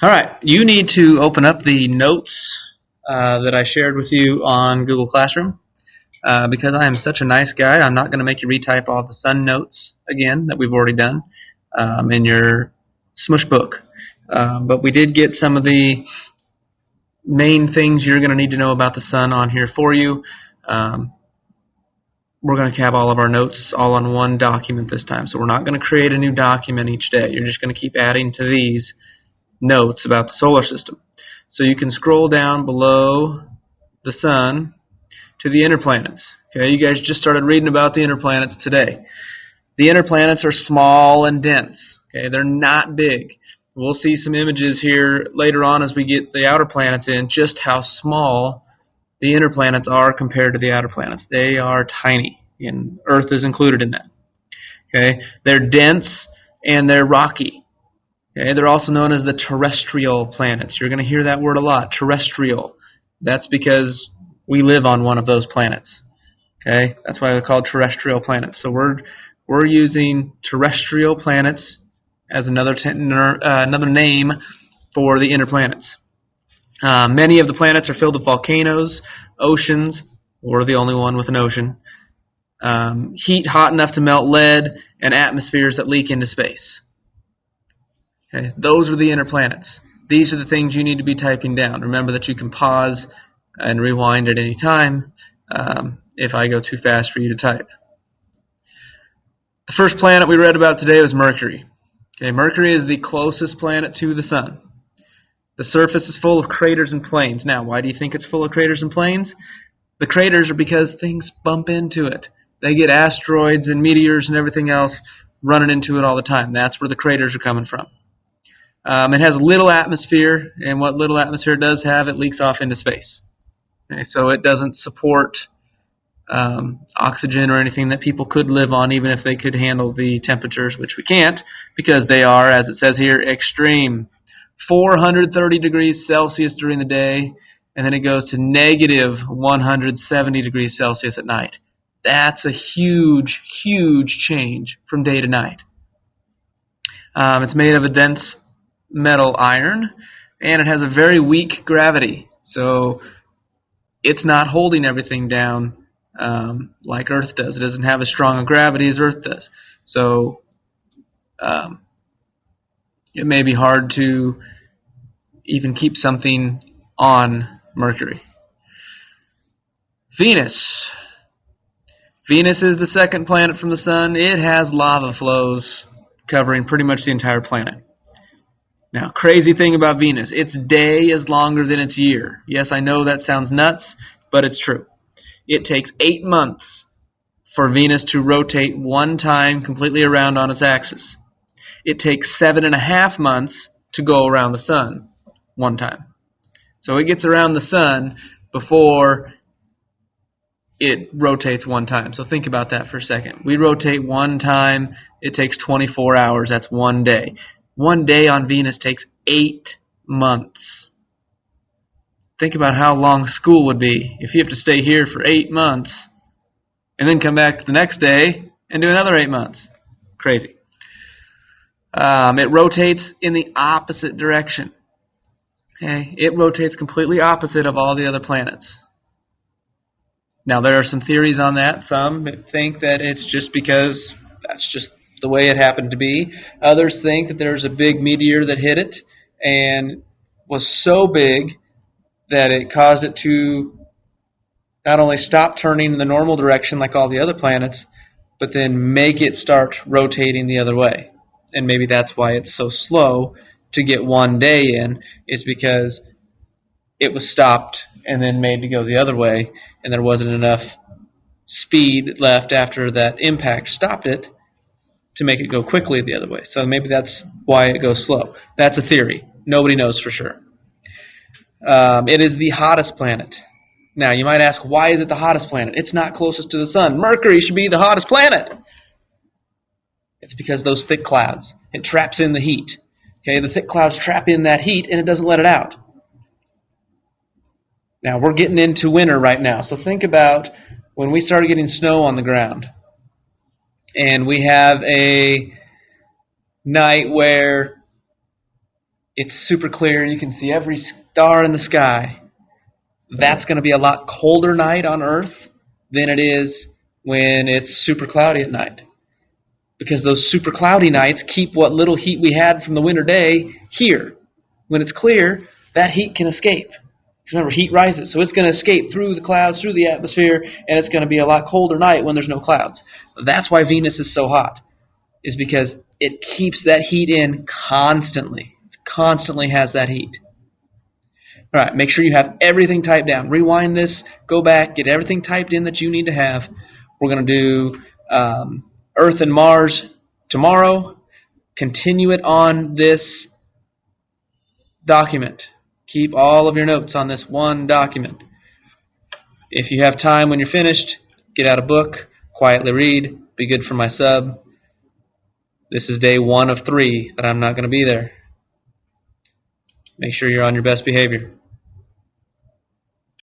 All right, you need to open up the notes that I shared with you on Google Classroom. Because I am such a nice guy, I'm not going to make you retype all the sun notes again that we've already done in your Smush book. But we did get some of the main things you're going to need to know about the sun on here for you. We're going to have all of our notes all on one document this time, so we're not going to create a new document each day. You're just going to keep adding to these notes about the solar system. So you can scroll down below the sun to the inner planets. Okay, you guys just started reading about the inner planets today. The inner planets are small and dense. Okay, they're not big. We'll see some images here later on as we get the outer planets in, just how small the inner planets are compared to the outer planets. They are tiny, and Earth is included in that. Okay, they're dense and they're rocky. Okay, they're also known as the terrestrial planets. You're going to hear that word a lot, terrestrial. That's because we live on one of those planets. Okay, that's why they're called terrestrial planets. So we're using terrestrial planets as another name for the inner planets. Many of the planets are filled with volcanoes, oceans. We're the only one with an ocean. Heat hot enough to melt lead, and atmospheres that leak into space. Okay, those are the inner planets. These are the things you need to be typing down. Remember that you can pause and rewind at any time if I go too fast for you to type. The first planet we read about today was Mercury. Okay, Mercury is the closest planet to the sun. The surface is full of craters and plains. Now, why do you think it's full of craters and plains? The craters are because things bump into it. They get asteroids and meteors and everything else running into it all the time. That's where the craters are coming from. It has little atmosphere, and what little atmosphere it does have, it leaks off into space. Okay, so it doesn't support oxygen or anything that people could live on, even if they could handle the temperatures, which we can't, because they are, as it says here, extreme. 430 degrees Celsius during the day, and then it goes to negative 170 degrees Celsius at night. That's a huge, huge change from day to night. It's made of a dense metal iron, and it has a very weak gravity, so it's not holding everything down like Earth does. It doesn't have as strong a gravity as Earth does, so it may be hard to even keep something on Mercury. Venus. Venus is the second planet from the sun. It has lava flows covering pretty much the entire planet. Now, crazy thing about Venus, its day is longer than its year. Yes, I know that sounds nuts, but it's true. It takes 8 months for Venus to rotate one time completely around on its axis. It takes 7.5 months to go around the sun one time. So it gets around the sun before it rotates one time. So think about that for a second. We rotate one time, it takes 24 hours. That's one day. One day on Venus takes 8 months. Think about how long school would be if you have to stay here for 8 months and then come back the next day and do another 8 months. Crazy. It rotates in the opposite direction. Okay? It rotates completely opposite of all the other planets. Now, there are some theories on that. Some think that it's just because that's just the way it happened to be. Others think that there's a big meteor that hit it and was so big that it caused it to not only stop turning in the normal direction like all the other planets, but then make it start rotating the other way. And maybe that's why it's so slow to get one day in, is because it was stopped and then made to go the other way, and there wasn't enough speed left after that impact stopped it to make it go quickly the other way. So maybe that's why it goes slow. That's a theory. Nobody knows for sure. It is the hottest planet. Now, you might ask, why is it the hottest planet? It's not closest to the sun. Mercury should be the hottest planet. It's because those thick clouds. It traps in the heat. Okay, the thick clouds trap in that heat, and it doesn't let it out. Now, we're getting into winter right now, so think about when we started getting snow on the ground, and we have a night where It's super clear. You can see every star in the sky. That's going to be a lot colder night on Earth than it is when it's super cloudy at night. Because those super cloudy nights keep what little heat we had from the winter day here. When it's clear, that heat can escape. Because remember, heat rises, so it's going to escape through the clouds, through the atmosphere, and it's going to be a lot colder night when there's no clouds. That's why Venus is so hot, is because it keeps that heat in constantly. It constantly has that heat. All right, make sure you have everything typed down. Rewind this, go back, get everything typed in that you need to have. We're going to do Earth and Mars tomorrow. Continue it on this document. Keep all of your notes on this one document. If you have time when you're finished, get out a book, quietly read, be good for my sub. This is day 1 of 3 that I'm not going to be there. Make sure you're on your best behavior.